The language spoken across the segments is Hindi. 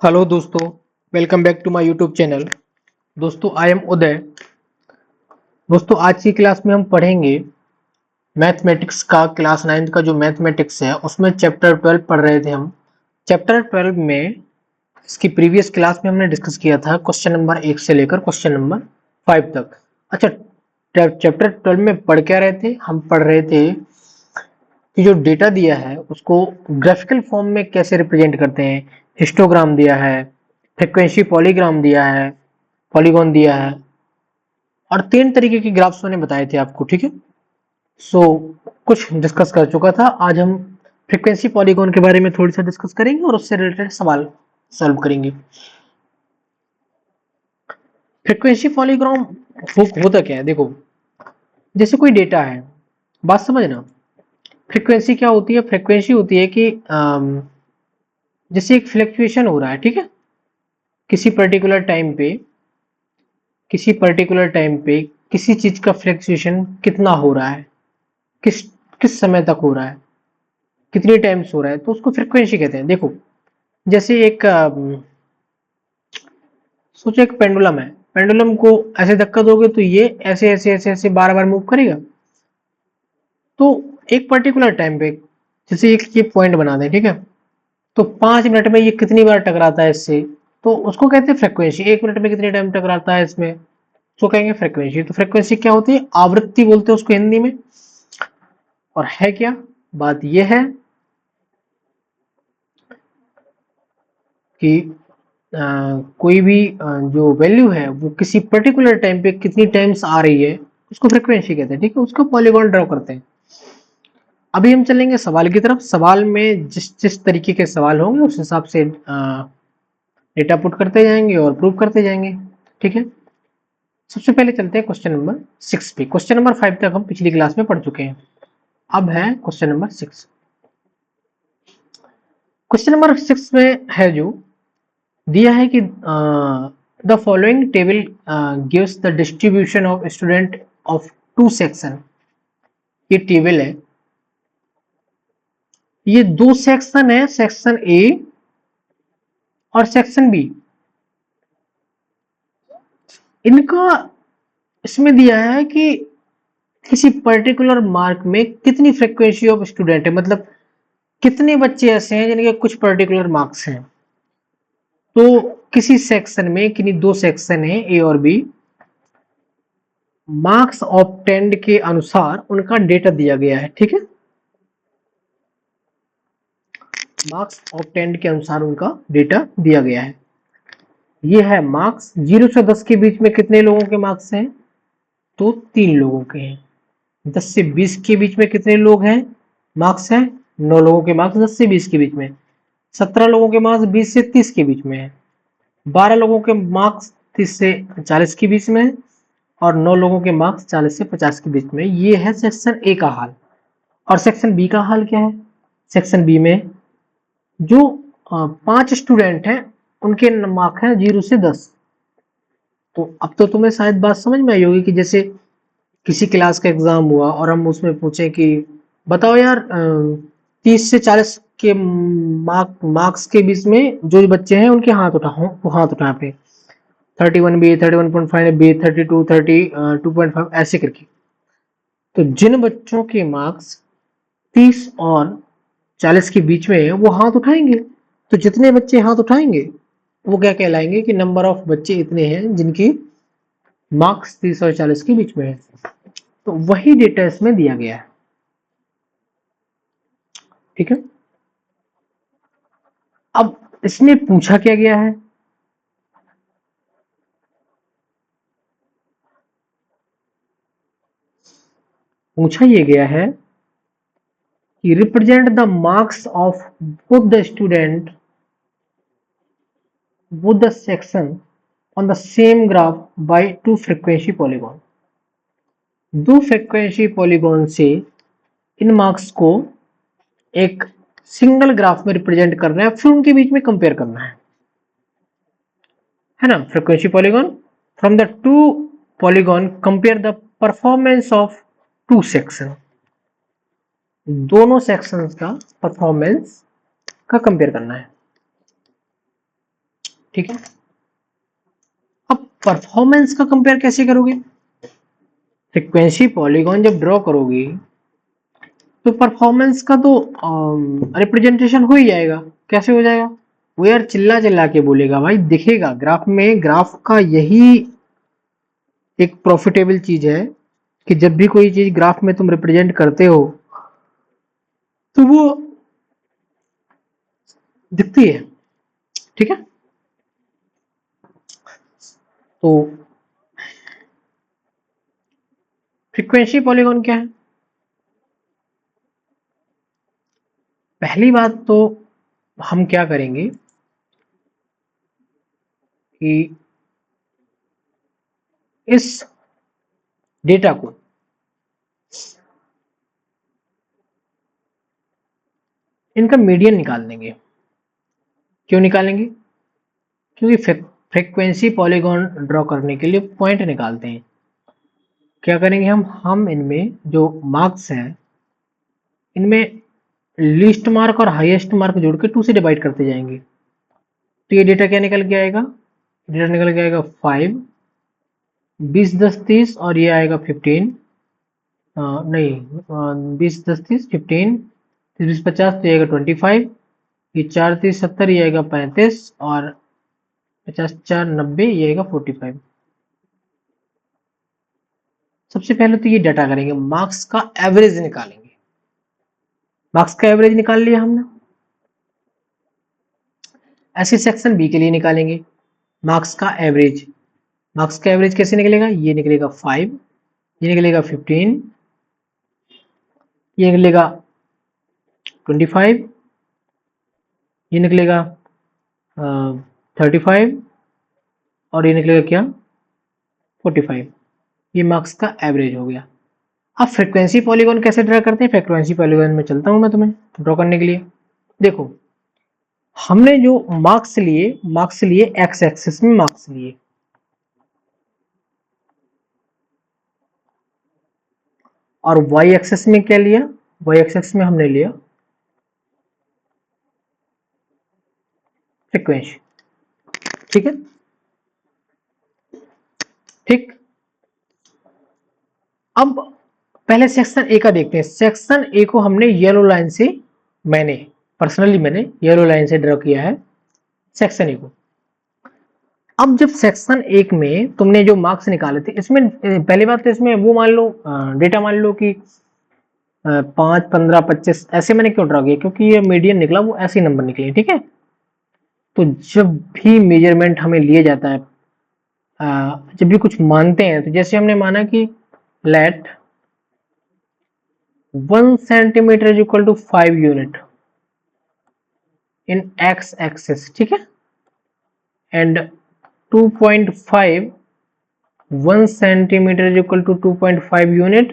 हेलो दोस्तों, welcome back to my YouTube channel. दोस्तों, आई एम उदय। दोस्तों, आज की क्लास में हम पढ़ेंगे मैथमेटिक्स का। क्लास 9 का जो मैथमेटिक्स है उसमें चैप्टर 12 पढ़ रहे थे हम। चैप्टर 12 में इसकी प्रीवियस क्लास में हमने डिस्कस किया था क्वेश्चन नंबर 1 से लेकर क्वेश्चन नंबर 5 तक। अच्छा, चैप्टर 12 में पढ़ क्या रहे थे? हम पढ़ रहे थे कि जो डेटा दिया है उसको ग्राफिकल फॉर्म में कैसे रिप्रेजेंट करते हैं। हिस्टोग्राम दिया है, फ्रीक्वेंसी पॉलीग्राम दिया है, पॉलीगॉन दिया है, और 3 तरीके के ग्राफ्स मैंने बताए थे आपको। ठीक है, सो कुछ डिस्कस कर चुका था। आज हम फ्रीक्वेंसी पॉलीगॉन के बारे में थोड़ी सा डिस्कस करेंगे और उससे रिलेटेड सवाल सॉल्व करेंगे। फ्रीक्वेंसी पॉलीग्राम होता क्या है? देखो, जैसे कोई डेटा है, बात समझना। फ्रीक्वेंसी क्या होती है? फ्रीक्वेंसी होती है कि जैसे एक फ्लक्चुएशन हो रहा है, ठीक है, किसी पर्टिकुलर टाइम पे, किसी पर्टिकुलर टाइम पे किसी चीज का फ्लक्चुएशन कितना हो रहा है, किस किस समय तक हो रहा है, कितनी टाइम्स हो रहा है, तो उसको फ्रीक्वेंसी कहते हैं। देखो, जैसे एक सोचो एक पेंडुलम है। पेंडुलम को ऐसे धक्का दोगे तो ये ऐसे ऐसे ऐसे ऐसे बार बार मूव करेगा। तो एक पर्टिकुलर टाइम पे, जैसे एक ये पॉइंट बना दें, ठीक है, तो 5 मिनट में ये कितनी बार टकराता है इससे, तो उसको कहते हैं फ्रीक्वेंसी। 1 मिनट में कितनी टाइम टकराता है इसमें, उसको कहेंगे फ्रीक्वेंसी। तो फ्रीक्वेंसी क्या होती है? आवृत्ति बोलते हैं उसको हिंदी में। और है क्या? बात यह है कि कोई भी जो वैल्यू है वो किसी पर्टिकुलर टाइम पे कितनी टाइम्स आ रही है, उसको फ्रीक्वेंसी कहते हैं। ठीक है, उसको पॉलीगॉन ड्रॉ करते हैं। अभी हम चलेंगे सवाल की तरफ। सवाल में जिस जिस तरीके के सवाल होंगे उस हिसाब से डेटा पुट करते जाएंगे और प्रूव करते जाएंगे। ठीक है, सबसे पहले चलते हैं क्वेश्चन नंबर 6 पे। क्वेश्चन नंबर 5 तक हम पिछली क्लास में पढ़ चुके हैं। अब है क्वेश्चन नंबर 6। क्वेश्चन नंबर 6 में है जो दिया है कि the following table gives the distribution of student of 2 section. ये टेबल है, ये 2 सेक्शन है, सेक्शन ए और सेक्शन बी। इनका इसमें दिया है कि किसी पर्टिकुलर मार्क में कितनी फ्रीक्वेंसी ऑफ स्टूडेंट है, मतलब कितने बच्चे ऐसे हैं जिनके कुछ पर्टिकुलर मार्क्स हैं। तो किसी सेक्शन में, किन्हीं 2 सेक्शन है ए और बी, मार्क्स ऑब्टेंड के अनुसार उनका डेटा दिया गया है। ठीक है, मार्क्स ऑब्टेंड के अनुसार उनका डेटा दिया गया है। ये है मार्क्स। 0 से 10 के बीच में कितने लोगों के मार्क्स हैं? तो 3 लोगों के हैं। 10 से 20 के बीच में कितने लोग हैं, मार्क्स हैं? 9 लोगों के मार्क्स 10 से 20 के बीच में। 17 लोगों के मार्क्स 20 से 30 के बीच में है। 12 लोगों के मार्क्स 30 से 40 के बीच में, और 9 लोगों के मार्क्स 40 से 50 के बीच में। ये है सेक्शन ए का हाल। और सेक्शन बी का हाल क्या है? सेक्शन बी में जो 5 स्टूडेंट हैं उनके मार्क हैं 0 से 10। तो अब तो तुम्हें शायद बात समझ में आई होगी कि जैसे किसी क्लास का एग्जाम हुआ और हम उसमें पूछे कि बताओ यार 30 से 40 के मार्क्स के बीच में जो बच्चे हैं उनके हाथ उठाओ, वो हाथ उठा पे 31 बी, 31.5 बी, 32, 32.5 ऐसे करके। तो जिन बच्चों के मार्क्स 30 और 40 के बीच में है वो हाथ उठाएंगे। तो जितने बच्चे हाथ उठाएंगे वो क्या कहलाएंगे कि नंबर ऑफ बच्चे इतने हैं जिनकी मार्क्स 30 और 40 के बीच में है। तो वही डेटा इसमें दिया गया है। ठीक है, अब इसमें पूछा क्या गया है? पूछा ये गया है कि represent the marks of both the student, both the section on the same graph by 2 frequency polygon। 2 frequency polygon से इन मार्क्स को एक सिंगल ग्राफ में रिप्रेजेंट करना है, फिर उनके बीच में कंपेयर करना है ना। Frequency polygon, from the 2 polygon compare the performance of 2 section. दोनों सेक्शंस का परफॉर्मेंस का कंपेयर करना है। ठीक है। अब परफॉर्मेंस का कंपेयर कैसे करोगे? फ्रीक्वेंसी पॉलीगॉन जब ड्रॉ करोगे तो परफॉर्मेंस का तो रिप्रेजेंटेशन हो ही जाएगा। कैसे हो जाएगा? वो यार चिल्ला चिल्ला के बोलेगा भाई, दिखेगा ग्राफ में। ग्राफ का यही एक प्रॉफिटेबल चीज है कि जब भी कोई चीज ग्राफ में तुम रिप्रेजेंट करते हो तो वो दिखती है। ठीक है। तो फ्रीक्वेंसी पॉलीगॉन क्या है? पहली बात तो हम क्या करेंगे कि इस डेटा को इनका मीडियन निकाल देंगे। क्यों निकालेंगे? क्योंकि फ्रीक्वेंसी पॉलीगॉन ड्रॉ करने के लिए पॉइंट निकालते हैं। क्या करेंगे हम इनमें जो मार्क्स हैं इनमें लीस्ट मार्क और हाईएस्ट मार्क जोड़ के 2 से डिवाइड करते जाएंगे। तो ये डेटा क्या निकल के आएगा? डेटा निकल के आएगा 5, 20 10 30 और ये आएगा 15। नहीं, 20 10 30 15, 30 20 50 तो ये आएगा 25। ये 4 30 70 ये आएगा 35 और 50 4 90 ये आएगा 45। सबसे पहले तो ये डाटा करेंगे, मार्क्स का एवरेज निकालेंगे। मार्क्स का एवरेज निकाल लिया हमने। ऐसे सेक्शन बी के लिए निकालेंगे मार्क्स का एवरेज। मार्क्स का एवरेज कैसे निकलेगा? ये निकलेगा 5, ये निकलेगा 15, ये निकलेगा 25, ये निकलेगा 35 और ये निकलेगा क्या? 45। ये मार्क्स का एवरेज हो गया। अब फ्रीक्वेंसी पॉलीगॉन कैसे ड्रा करते हैं? फ्रीक्वेंसी पॉलीगॉन में चलता हूं मैं तुम्हें ड्रॉ करने के लिए। देखो, हमने जो मार्क्स लिए एक्स एक्सिस में मार्क्स लिए और वाई एक्सिस में क्या लिया? वाई एक्सिस में हमने लिया फ्रीक्वेंसी। ठीक है। ठीक। अब पहले सेक्शन ए का देखते हैं। सेक्शन ए को हमने येलो लाइन से मैंने येलो लाइन से ड्रॉ किया है सेक्शन ए को। अब जब सेक्शन एक में तुमने जो मार्क्स निकाले थे इसमें पहली बात तो इसमें वो मान लो डेटा मान लो कि 5 15 25 ऐसे मैंने क्यों ड्रॉ किया? क्योंकि ये मीडियन निकला, वो ऐसे नंबर निकले। ठीक है। तो जब भी मेजरमेंट हमें लिया जाता है, जब भी कुछ मानते हैं, तो जैसे हमने माना कि let 1 centimetre is equal to 5 unit in X axis. ठीक है। And 2.5 1 centimetre is equal to 2.5 unit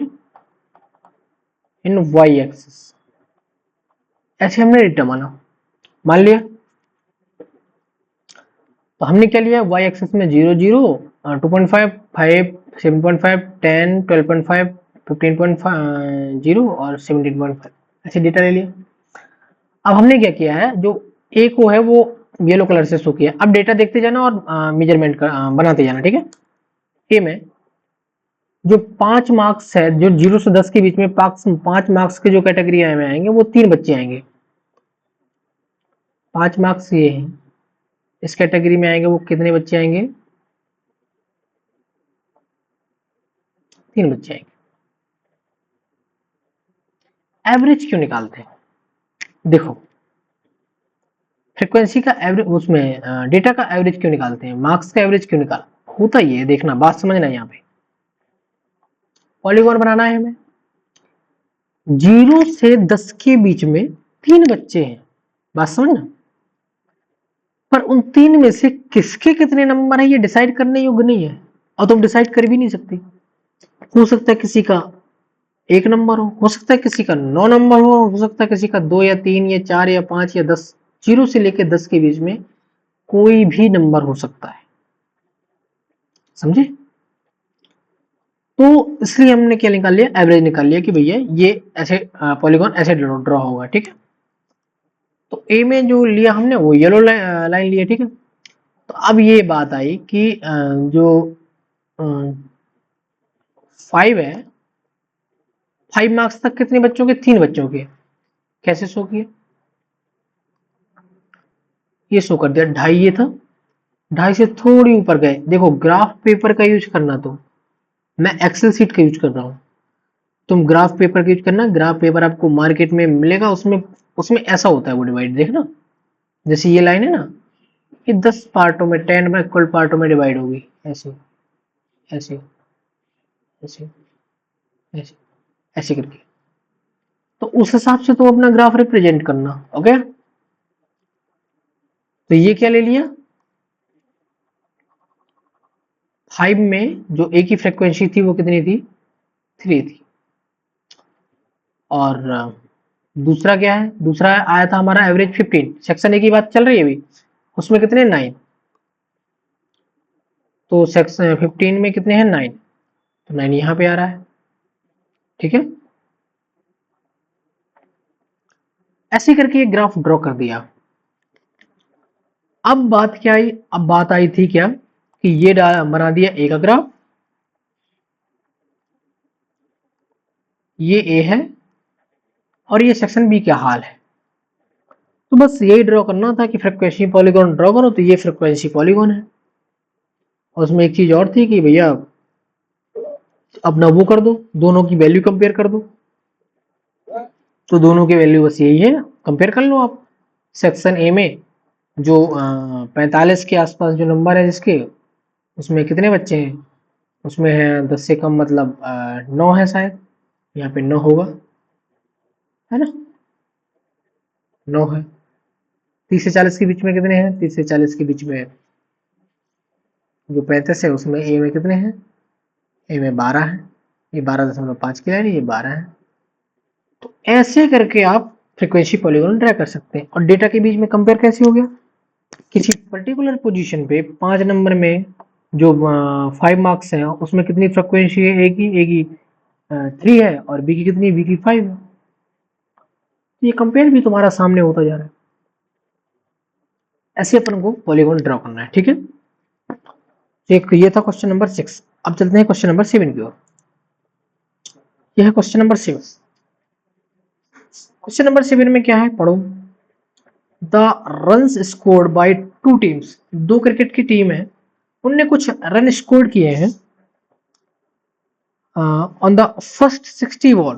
in Y axis. ऐसे हमने डेटा मान लिया। तो हमने क्या लिया? वाई एक्सिस में 0 0 2.5 5 7.5 10 12.5 15.0 और 17.5 ऐसे डेटा ले लिया। अब हमने क्या किया है, जो ए को है वो येलो कलर से शो किया। अब डेटा देखते जाना और मेजरमेंट बनाते जाना। ठीक है। ए में जो 5 मार्क्स है, जो 0 से 10 के बीच में 5 मार्क्स के जो कैटेगरी में आएंगे वो 3 बच्चे आएंगे। 5 मार्क्स ये हैं, इस कैटेगरी में आएंगे वो कितने बच्चे आएंगे? 3 बच्चे आएंगे। एवरेज क्यों निकालते हैं? देखो, फ्रीक्वेंसी का एवरेज, उसमें डेटा का एवरेज क्यों निकालते हैं? मार्क्स का एवरेज क्यों निकाल? होता ही है, देखना, बात समझना। यहाँ पे पॉलीगॉन बनाना है हमें, 0 से 10 के बीच में 3 बच्चे हैं, बात समझना। पर उन 3 में से किसके कितने नंबर है ये डिसाइड करने योग्य नहीं है, और तुम डिसाइड कर भी नहीं सकते। हो सकता है किसी का 1 नंबर हो सकता है किसी का 9 नंबर हो सकता है किसी का 2 या 3 या 4 या 5 या 10। 0 से लेकर 10 के बीच में कोई भी नंबर हो सकता है, समझे? तो इसलिए हमने क्या निकाल लिया? एवरेज निकाल लिया कि भैया ये ऐसे पॉलीगॉन ऐसे ड्रॉ होगा। ठीक है। तो ए में जो लिया हमने वो येलो लाइन लिया। ठीक है। तो अब ये बात आई कि जो 5 है, 5 मार्क्स तक कितने बच्चों के? 3 बच्चों के। कैसे शो किया? ये शो कर दिया, 2.5 ये था, 2.5 से थोड़ी ऊपर गए। देखो ग्राफ पेपर का यूज करना, तो मैं एक्सेल सीट का यूज कर रहा हूँ, तुम ग्राफ पेपर का यूज करना। ग्राफ पेपर आपको मार्केट में मिलेगा, उसमें उसमें ऐसा होता है वो डिवाइड, देखना जैसे ये लाइन है ना, ये 10 पार्टों में, 10 में इक्वल पार्टों में डिवाइड होगी, ऐसे ऐसे ऐसे ऐसे ऐसे करके। तो उस हिसाब से तो अपना ग्राफ रिप्रेजेंट करना। ओके, तो ये क्या ले लिया, 5 में जो एक ही फ्रीक्वेंसी थी वो कितनी थी? 3 थी। और दूसरा क्या है? दूसरा आया था हमारा एवरेज 15। सेक्शन ए की बात चल रही है अभी, उसमें कितने? 9। तो सेक्शन 15 में कितने हैं? 9। तो 9 यहां पे आ रहा है। ठीक है, ऐसे करके एक ग्राफ ड्रॉ कर दिया। अब बात क्या आई? अब बात आई थी क्या कि ये बना दिया ए का ग्राफ, ये ए है और ये सेक्शन बी क्या हाल है। तो बस यही ड्रॉ करना था कि फ्रीक्वेंसी पॉलीगॉन ड्रॉ करो, तो ये फ्रीक्वेंसी पॉलीगॉन है। और उसमें एक चीज और थी कि भैया अपना वो कर दो, दोनों की वैल्यू कंपेयर कर दो। तो दोनों की वैल्यू बस यही है, कंपेयर कर लो आप। सेक्शन ए में जो 45 के आसपास जो नंबर है जिसके, उसमें कितने बच्चे हैं? उसमें है 10 से कम, मतलब 9 है शायद, यहाँ पे 9 होगा, है ना? 9 है। 30 से 40 के बीच में कितने हैं? 30 से 40 के बीच में जो 35 है उसमें ए में कितने हैं? ए में 12 है, ये 12.5 की लाइन, ये 12 है। तो ऐसे करके आप फ्रीक्वेंसी पॉलीगॉन ड्रा कर सकते हैं। और डेटा के बीच में कंपेयर कैसे हो गया? किसी पर्टिकुलर पोजीशन पे 5 नंबर में जो 5 मार्क्स हैं उसमें कितनी फ्रीक्वेंसी है? ए की 3 है और बी की कितनी? बी की 5 है। तो ये कंपेयर भी तुम्हारा सामने होता जा रहा है। ऐसे अपन को पॉलीगॉन ड्रॉ करना है। ठीक है, एक ये था क्वेश्चन नंबर 6। अब चलते हैं क्वेश्चन नंबर 7 की ओर। यह है क्वेश्चन नंबर 7। क्वेश्चन नंबर 7 में क्या है, पढ़ो। The runs scored by two teams, दो क्रिकेट की टीम है, उनने कुछ रन स्कोर किए हैं ऑन द फर्स्ट 60 बॉल,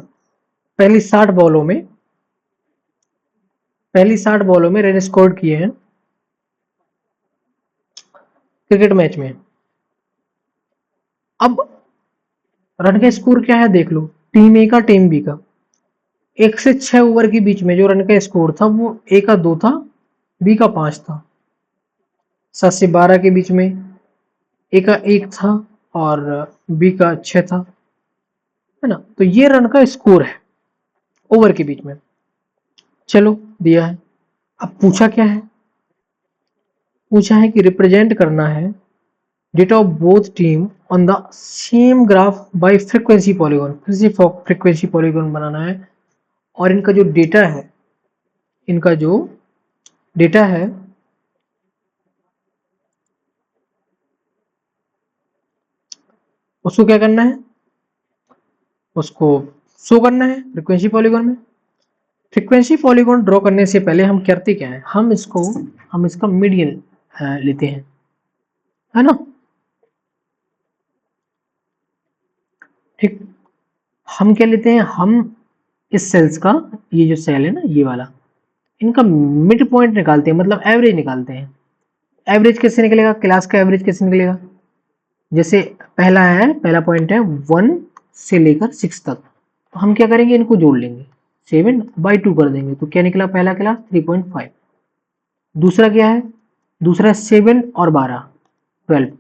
पहली 60 बॉलों में, पहली 60 बॉलों में रन स्कोर किए हैं क्रिकेट मैच में। अब रन का स्कोर क्या है देख लो, टीम ए का टीम बी का। 1 से 6 ओवर के बीच में जो रन का स्कोर था वो ए का 2 था, बी का 5 था। 7 से 12 के बीच में ए का 1 था और बी का 6 था, है ना? तो ये रन का स्कोर है ओवर के बीच में। चलो दिया है। अब पूछा क्या है? पूछा है कि रिप्रेजेंट करना है data of both team on the same graph bye frequency polygon. फिर से फ्रीक्वेंसी पॉलीगॉन बनाना है और इनका जो डेटा है, इनका जो डेटा है उसको क्या करना है? उसको शो करना है फ्रीक्वेंसी पॉलीगॉन में। फ्रीक्वेंसी पॉलीगॉन ड्रॉ करने से पहले हम करते क्या है, हम इसका मीडियन लेते हैं, है ना? ठीक, हम क्या लेते हैं? हम इस सेल्स का, ये जो सेल है ना ये वाला, इनका मिड पॉइंट निकालते हैं, मतलब एवरेज निकालते हैं। एवरेज कैसे निकलेगा? क्लास का एवरेज कैसे निकलेगा? जैसे पहला है, पहला पॉइंट है 1 से लेकर 6 तक, तो हम क्या करेंगे? इनको जोड़ लेंगे, 7/2 कर देंगे, तो क्या निकला? पहला क्लास 3.5। दूसरा क्या है? दूसरा 7 और 12, 12,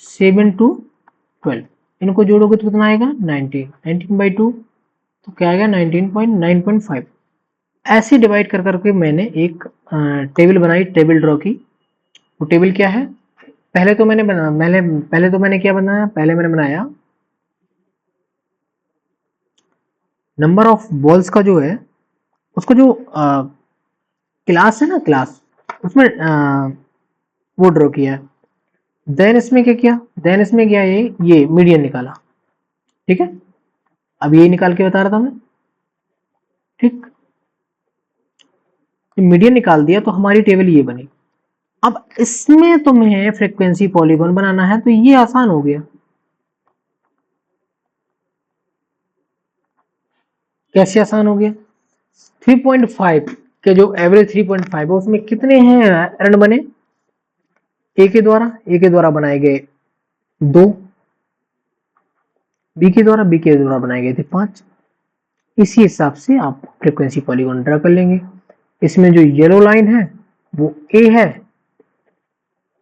7 to 12, इनको जोड़ोगे तो कितना आएगा? 19, 19/2, तो क्या आएगा? 19.9.5। ऐसे डिवाइड कर करके मैंने एक टेबल बनाई, टेबल ड्रॉ की। वो टेबल क्या है? पहले तो मैंने क्या बनाया? पहले मैंने बनाया नंबर ऑफ बॉल्स का जो है, उसको जो क्लास है ना, क्लास, उसमें वो ड्रॉ किया है। देन इसमें क्या किया, देन इसमें क्या है, ये मीडियन निकाला। ठीक है, अब ये निकाल के बता रहा था मैं। ठीक, मीडियन निकाल दिया तो हमारी टेबल ये बनी। अब इसमें तुम्हें फ्रीक्वेंसी पॉलीगॉन बनाना है, तो ये आसान हो गया। कैसे आसान हो गया, 3.5 के जो एवरेज 3.5 है उसमें कितने हैं एरर बने, ए के द्वारा बनाए गए 2, बी के द्वारा बनाए गए थे 5। इसी हिसाब से आप फ्रीक्वेंसी पॉलीगॉन ड्रा कर लेंगे। इसमें जो येलो लाइन है वो ए है,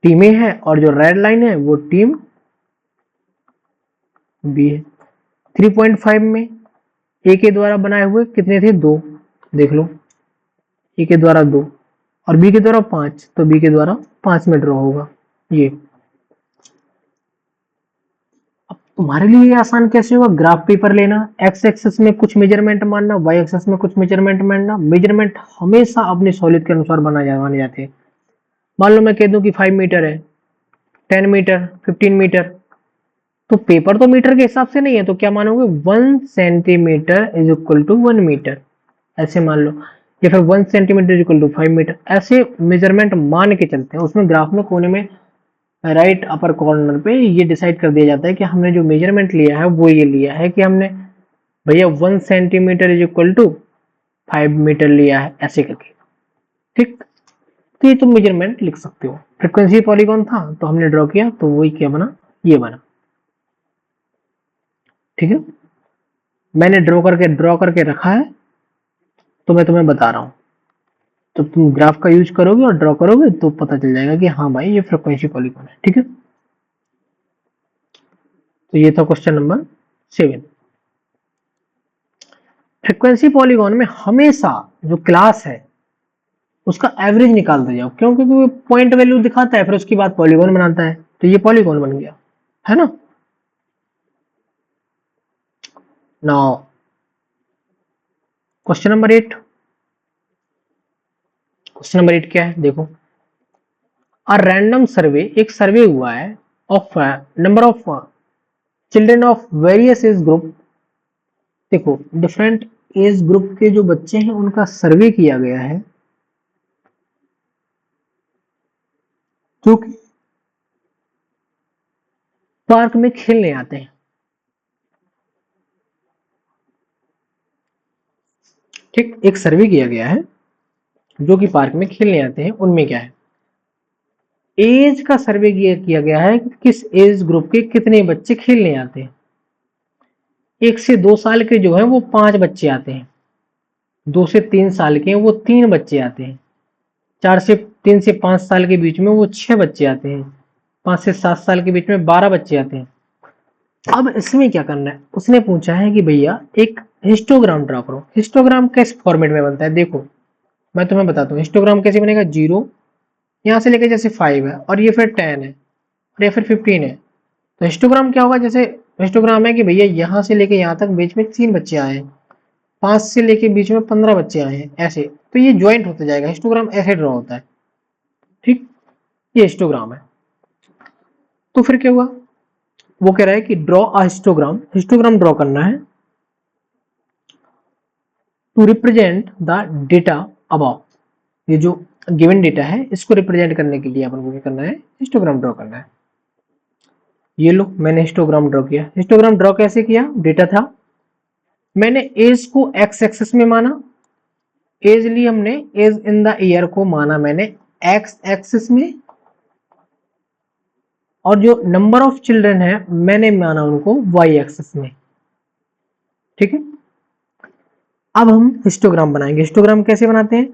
टीम ए है, और जो रेड लाइन है वो टीम बी है। 3.5 में ए के द्वारा बनाए हुए कितने थे, 2, देख लो, ए के द्वारा 2 और बी के द्वारा 5, तो बी के द्वारा 5 में ड्रॉ होगा ये। अब तुम्हारे लिए ये आसान कैसे होगा, ग्राफ पेपर लेना, एक्स एक्सेस में कुछ मेजरमेंट मानना, वाई एक्सेस में कुछ मेजरमेंट मानना। मेजरमेंट हमेशा अपने सॉलिड के अनुसार माने जाते हैं। मान लो मैं कह दूं कि 5 मीटर है, 10 मीटर, 15 मीटर, तो पेपर तो मीटर के हिसाब से नहीं है, तो क्या मानोगे, 1 centimetre is equal to 1 metre, ऐसे मान लो, या फिर 1 centimetre is equal to 5 metre, ऐसे मेजरमेंट मान के चलते हैं। उसमें ग्राफ में कोने में राइट अपर कॉर्नर पे ये डिसाइड कर दिया जाता है कि हमने जो मेजरमेंट लिया है वो ये लिया है कि हमने भैया 1 centimetre is equal to 5 metre लिया है, ऐसे करके। ठीक, तो ये तुम मेजरमेंट लिख सकते हो। फ्रीक्वेंसी पॉलीगॉन था तो हमने ड्रॉ किया, तो वही क्या बना, ये बना। ठीक है, मैंने ड्रॉ करके रखा है, तो मैं तुम्हें बता रहा हूं। तो तुम ग्राफ का यूज करोगे और ड्रॉ करोगे तो पता चल जाएगा कि हाँ भाई ये फ्रीक्वेंसी पॉलीगॉन है। ठीक है, तो ये था क्वेश्चन नंबर 7। फ्रीक्वेंसी पॉलीगॉन में हमेशा जो क्लास है उसका एवरेज निकाल दे जाओ, क्यों, क्योंकि वो पॉइंट वैल्यू दिखाता है फिर उसके बाद पॉलीगॉन बनाता है, तो ये पॉलीगॉन बन गया, है ना। Now question number 8। Question number 8 क्या है, देखो। अ रैंडम सर्वे, एक सर्वे हुआ है of number of children of various age group. देखो, डिफरेंट एज ग्रुप के जो बच्चे हैं उनका सर्वे किया गया है, जो कि पार्क में खेलने आते हैं। ठीक, एक सर्वे किया गया है जो कि पार्क में खेलने आते हैं, उनमें क्या है, एज का सर्वे किया गया है कि किस एज ग्रुप के कितने बच्चे खेलने आते हैं। 1 से 2 साल के जो है वो 5 बच्चे आते हैं, 2 से 3 साल के वो 3 बच्चे आते हैं, 3 से 5 साल के बीच में वो 6 बच्चे आते हैं, 5 से 7 साल के बीच में 12 बच्चे आते हैं। अब इसमें क्या करना है, उसने पूछा है कि भैया एक हिस्टोग्राम ड्रा करो। हिस्टोग्राम किस फॉर्मेट में बनता है, देखो मैं तुम्हें बताता हूँ हिस्टोग्राम कैसे बनेगा। 0 यहाँ से लेके जैसे 5 है और ये फिर 10 है और ये फिर 15 है, तो हिस्टोग्राम क्या होगा, जैसे हिस्टोग्राम है कि भैया यहाँ से लेके यहाँ तक बीच में 3 बच्चे आए हैं, 5 से लेके बीच में 15 बच्चे आए हैं, ऐसे, तो ये ज्वाइंट होते जाएगा। हिस्टोग्राम ऐसे ड्रॉ होता है। ठीक, ये हिस्टोग्राम है। तो फिर क्या हुआ, वो कह रहा है कि draw a histogram, histogram draw करना है to represent the data above. ये जो गिवन डेटा है इसको रिप्रेजेंट करने के लिए अपन को क्या करना है, हिस्टोग्राम ड्रॉ करना है। ये लो, मैंने हिस्टोग्राम ड्रॉ किया। हिस्टोग्राम ड्रॉ कैसे किया, डेटा था, मैंने एज को एक्स एक्सिस में माना, एज ली हमने, एज इन द ईयर को माना मैंने एक्स एक्सिस में, और जो नंबर ऑफ चिल्ड्रन है मैंने माना उनको वाई एक्सिस में। ठीक है, अब हम हिस्टोग्राम बनाएंगे। हिस्टोग्राम कैसे बनाते हैं,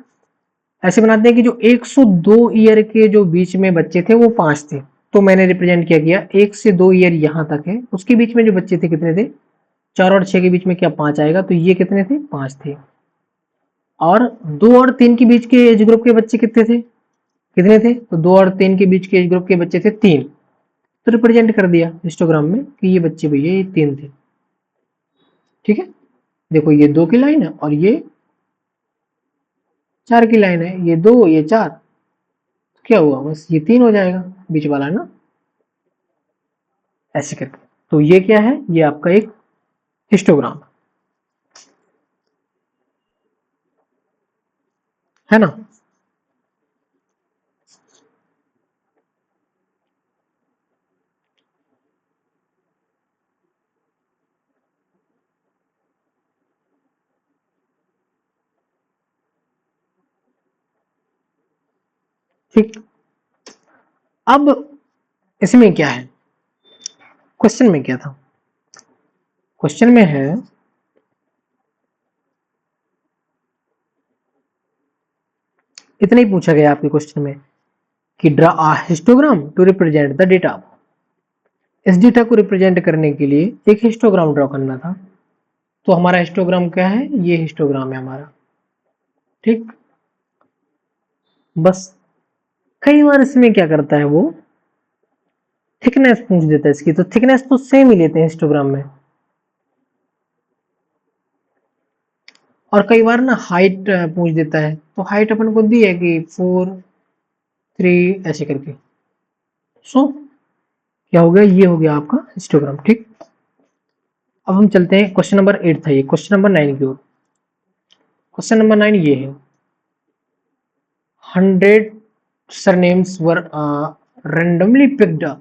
ऐसे बनाते हैं कि जो 102 ईयर के जो बीच में बच्चे थे वो 5 थे, तो मैंने रिप्रेजेंट किया गया 1 से 2 ईयर यहां तक है, उसके बीच में जो बच्चे थे कितने थे, 4 और 6 के बीच में क्या 5 आएगा, तो ये कितने थे, 5 थे। और 2 और 3 के बीच के एज ग्रुप के बच्चे कितने थे, कितने थे, तो 2 और 3 के बीच के एज ग्रुप के बच्चे थे 3, तो रिप्रेजेंट कर दिया हिस्टोग्राम में कि ये बच्चे भैया ये 3 थे। ठीक है, देखो ये 2 की लाइन है और ये 4 की लाइन है, ये 2 ये 4, क्या हुआ, बस ये 3 हो जाएगा बीच वाला ना, ऐसे करके। तो ये क्या है, ये आपका एक हिस्टोग्राम है ना। ठीक, अब इसमें क्या है, क्वेश्चन में क्या था, क्वेश्चन में है इतना ही पूछा गया आपके क्वेश्चन में कि draw a histogram to represent the data. इस डेटा को रिप्रेजेंट करने के लिए एक हिस्टोग्राम ड्रॉ करना था। तो हमारा हिस्टोग्राम क्या है, ये हिस्टोग्राम है हमारा। ठीक, बस कई बार इसमें क्या करता है वो, थिकनेस पूछ देता है इसकी, तो थिकनेस तो सेम ही लेते हैं हिस्टोग्राम में। और कई बार ना हाइट पूछ देता है, तो हाइट अपन को दी है कि 4 3 ऐसे करके। सो क्या हो गया, ये हो गया आपका हिस्टोग्राम। ठीक, अब हम चलते हैं, क्वेश्चन नंबर 8 था ये, क्वेश्चन नंबर 9 की ओर। क्वेश्चन नंबर 9 ये है, 100 surnames were randomly picked up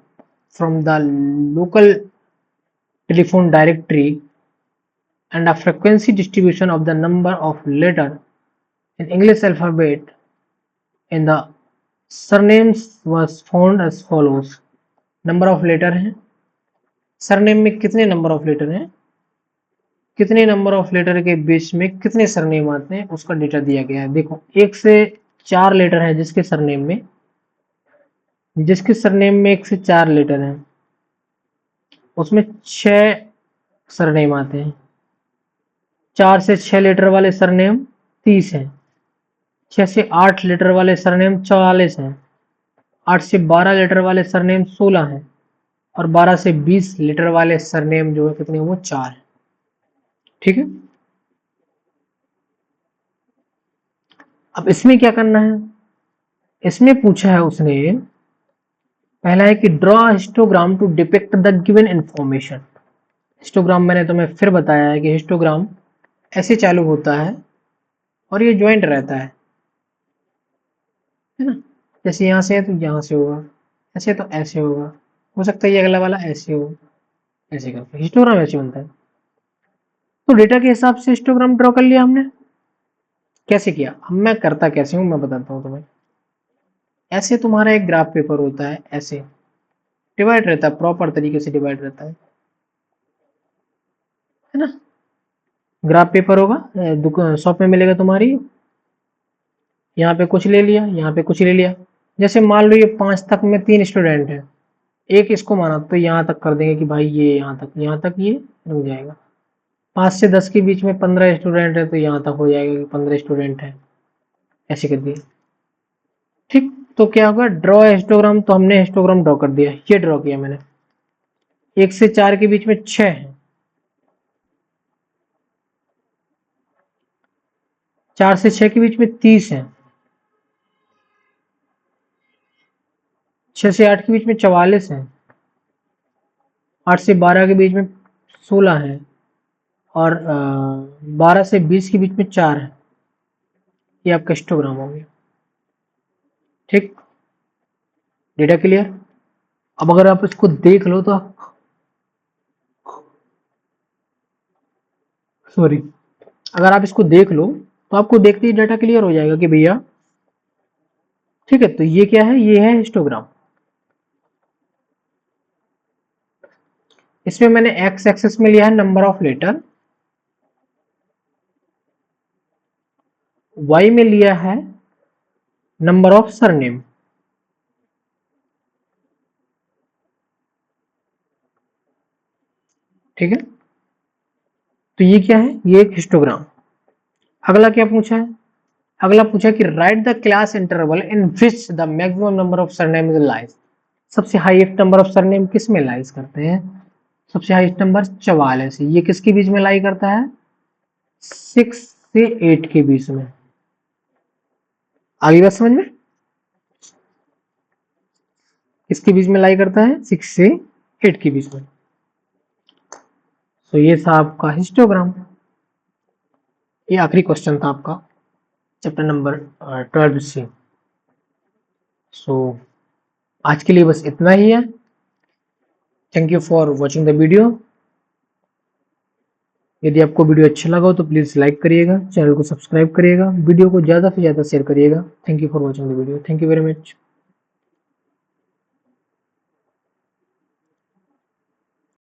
from the local telephone directory, and a frequency distribution of the number of letters in English alphabet in the surnames was found as follows। Number of letter है, सरनेम में कितने नंबर ऑफ लेटर हैं, कितने नंबर ऑफ लेटर के बीच में कितने सरनेम आते हैं, उसका डेटा दिया गया है। देखो 1 से 4 लेटर है जिसके सरनेम में, जिसके सरनेम में 1 से 4 लेटर हैं, उसमें 6 सरनेम आते हैं। 4 से 6 लेटर वाले सरनेम 30 हैं। 6 से 8 लेटर वाले सरनेम 44 हैं। 8 से 12 लेटर वाले सरनेम 16 हैं। और 12 से 20 लेटर वाले सरनेम जो है कितने, वो 4 हैं। ठीक है, अब इसमें क्या करना है, इसमें पूछा है उसने, पहला है कि draw histogram to depict the given information. Histogram मैंने तुम्हें फिर बताया है कि हिस्टोग्राम ऐसे चालू होता है और ये ज्वाइंट रहता है ना। जैसे यहाँ से है तो यहाँ से होगा, ऐसे तो ऐसे होगा, हो सकता है ये अगला वाला ऐसे हो, ऐसे करके हिस्टोग्राम ऐसे बनता है। तो डेटा के हिसाब से हिस्टोग्राम ड्रॉ कर लिया हमने। कैसे किया, अब मैं करता कैसे हूँ मैं बताता हूँ तुम्हें। ऐसे तुम्हारा एक ग्राफ पेपर होता है, ऐसे डिवाइड रहता है, प्रॉपर तरीके से डिवाइड रहता है ना। ग्राफ पेपर होगा, दुकान शॉप में मिलेगा तुम्हारी, यहाँ पे कुछ ले लिया, यहाँ पे कुछ ले लिया। जैसे मान लो ये 5 तक में 3 स्टूडेंट है, एक इसको माना तो यहाँ तक कर देंगे कि भाई ये यहाँ तक ये रुक जाएगा। 5 से 10 के बीच में 15 स्टूडेंट है तो यहाँ तक हो जाएगा कि 15 स्टूडेंट है, ऐसे कर दिए। ठीक, तो क्या होगा, ड्रॉ हिस्टोग्राम, तो हमने हिस्टोग्राम ड्रॉ कर दिया, ये ड्रॉ किया मैंने। 1 से 4 के बीच में 6 है, 4 से 6 के बीच में 30 है, 6 से 8 के बीच में 44 है, 8 से 12 के बीच में 16 है, और 12 से 20 के बीच में 4 है। ये आपका हिस्टोग्राम हो गया। ठीक, डेटा क्लियर। अब अगर आप इसको देख लो तो, सॉरी, अगर आप इसको देख लो तो आपको देखते ही डाटा क्लियर हो जाएगा कि भैया, ठीक है। तो ये क्या है, ये है हिस्टोग्राम। इसमें मैंने एक्स एक्सेस में लिया है नंबर ऑफ लेटर, वाई में लिया है नंबर ऑफ सरनेम। ठीक है, तो ये क्या है, ये एक हिस्टोग्राम। अगला क्या पूछा है, अगला पूछा कि right the class interval in which the maximum number of surname is lies. सबसे हाईएस्ट नंबर ऑफ सरनेम किस में लाइज करते हैं, सबसे हाईएस्ट नंबर 44। ये किसके बीच में लाई करता है, 6 से 8 के बीच में। आगे बात समझ में। किसके बीच में लाई करता है? 6 से 8 के बीच में। तो ये था आपका हिस्टोग्राम। ये आखिरी क्वेश्चन था आपका चैप्टर नंबर 12 से। सो आज के लिए बस इतना ही है। Thank you for watching the video. यदि आपको वीडियो अच्छा लगा हो तो प्लीज़ लाइक करिएगा, चैनल को सब्सक्राइब करिएगा, वीडियो को ज़्यादा से ज़्यादा शेयर करिएगा। Thank you for watching the video. Thank you very much.